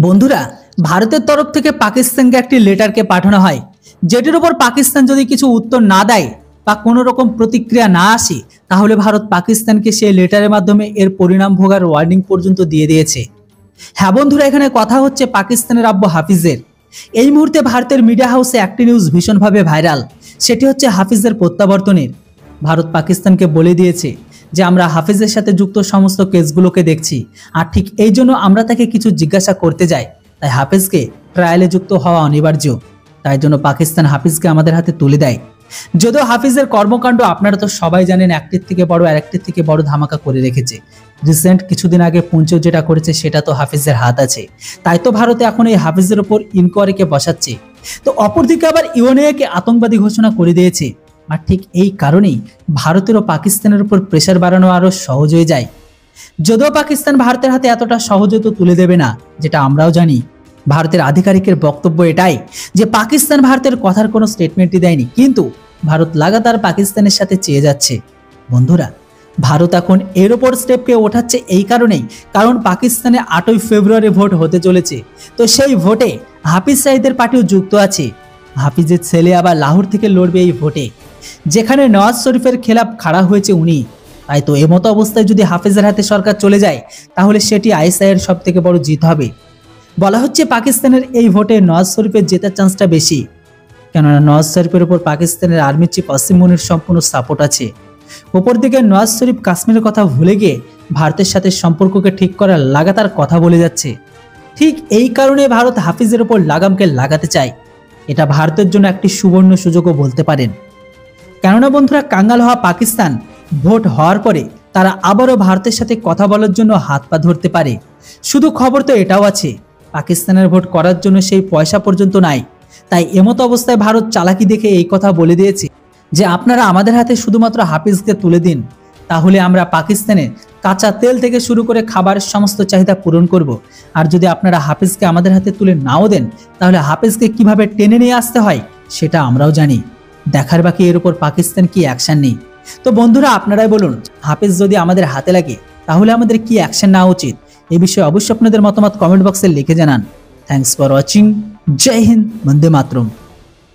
বন্ধুরা, ভারতের তরফ থেকে পাকিস্তানকে একটি লেটারকে পাঠানো হয়, যেটির উপর পাকিস্তান যদি কিছু উত্তর না দেয় বা কোনো রকম প্রতিক্রিয়া না আসে, তাহলে ভারত পাকিস্তানকে সেই লেটারের মাধ্যমে এর পরিণাম ভোগার ওয়ার্নিং পর্যন্ত দিয়ে দিয়েছে। হ্যাঁ বন্ধুরা, এখানে কথা হচ্ছে পাকিস্তানের আব্বু হাফিজের। এই মুহূর্তে ভারতের মিডিয়া হাউসে একটি নিউজ ভীষণভাবে ভাইরাল, সেটি হচ্ছে হাফিজের প্রত্যাবর্তনের। ভারত পাকিস্তানকে বলে দিয়েছে যে আমরা হাফিজের সাথে যুক্ত সমস্ত কেসগুলোকে দেখছি, আর ঠিক এই জন্য আমরা তাকে কিছু জিজ্ঞাসা করতে যাই, তাই হাফিজকে ট্রায়ালে যুক্ত হওয়া অনিবার্য। তাই জন্য পাকিস্তান হাফিজকে আমাদের হাতে তুলে দেয়। যদিও হাফিজের কর্মকাণ্ড আপনারা তো সবাই জানেন, একটির থেকে বড় আর একটির থেকে বড় ধামাকা করে রেখেছে। রিসেন্ট কিছুদিন আগে পুঞ্চও যেটা করেছে সেটা তো হাফিজের হাত আছে, তাই তো ভারতে এখন এই হাফিজের ওপর ইনকোয়ারিকে বসাচ্ছে। তো অপরদিকে আবার ইউএনএকে আতঙ্কবাদী ঘোষণা করে দিয়েছে, আর ঠিক এই কারণেই ভারতের ও পাকিস্তানের উপর প্রেশার বাড়ানো আরো সহজ হয়ে যায়। যদিও পাকিস্তান ভারতের হাতে এতটা সহজে তো তুলে দেবে না, যেটা আমরাও জানি। ভারতের আধিকারিকের বক্তব্য এটাই যে পাকিস্তান ভারতের কথার কোনো স্টেটমেন্টই দেয়নি, কিন্তু ভারত লাগাতার পাকিস্তানের সাথে চেয়ে যাচ্ছে। বন্ধুরা, ভারত এখন এর ওপর স্টেপকে ওঠাচ্ছে এই কারণেই, কারণ পাকিস্তানে 8ই ফেব্রুয়ারি ভোট হতে চলেছে। তো সেই ভোটে হাফিজ সাঈদের পার্টিও যুক্ত আছে। হাফিজের ছেলে আবার লাহোর থেকে লড়বে এই ভোটে, যেখানে নওয়াজ শরীফের খেলাফ খাড়া হয়েছে উনি। তাই তো এমতো অবস্থায় যদি হাফিজের হাতে সরকার চলে যায়, তাহলে সেটি আইএসআইয়ের সব থেকে বড় জিত হবে। বলা হচ্ছে পাকিস্তানের এই ভোটে নওয়াজ শরীফের জেতার চান্সটা বেশি, কেননা নওয়াজ শরীফের উপর পাকিস্তানের আর্মি চিফ আসিম মুনির সম্পূর্ণ সাপোর্ট আছে। অপরদিকে নওয়াজ শরীফ কাশ্মীরের কথা ভুলে গিয়ে ভারতের সাথে সম্পর্ককে ঠিক করার লাগাতার কথা বলে যাচ্ছে। ঠিক এই কারণে ভারত হাফিজের উপর লাগামকে লাগাতে চায়। এটা ভারতের জন্য একটি সুবর্ণ সুযোগও বলতে পারেন, কেননা বন্ধুরা, কাঙ্গাল হওয়া পাকিস্তান ভোট হওয়ার পরে তারা আবারও ভারতের সাথে কথা বলার জন্য হাত পা ধরতে পারে। শুধু খবর তো এটাও আছে, পাকিস্তানের ভোট করার জন্য সেই পয়সা পর্যন্ত নাই। তাই এমতো অবস্থায় ভারত চালাকি দেখে এই কথা বলে দিয়েছে যে আপনারা আমাদের হাতে শুধুমাত্র হাফিজকে তুলে দিন, তাহলে আমরা পাকিস্তানের কাঁচা তেল থেকে শুরু করে খাবারের সমস্ত চাহিদা পূরণ করব। আর যদি আপনারা হাফিজকে আমাদের হাতে তুলে নাও দেন, তাহলে হাফিজকে কিভাবে টেনে নিয়ে আসতে হয় সেটা আমরাও জানি। দেখার বাকি এর উপর পাকিস্তান কি অ্যাকশন নেই। তো বন্ধুরা, আপনারাই বলুন, হাফিজ যদি আমাদের হাতে লাগে তাহলে আমাদের কি অ্যাকশন নেওয়া উচিত? এই বিষয়ে অবশ্যই আপনাদের মতামত কমেন্ট বক্সে লিখে জানান। Thanks for watching. জয় হিন্দ, বন্দে মাতরম।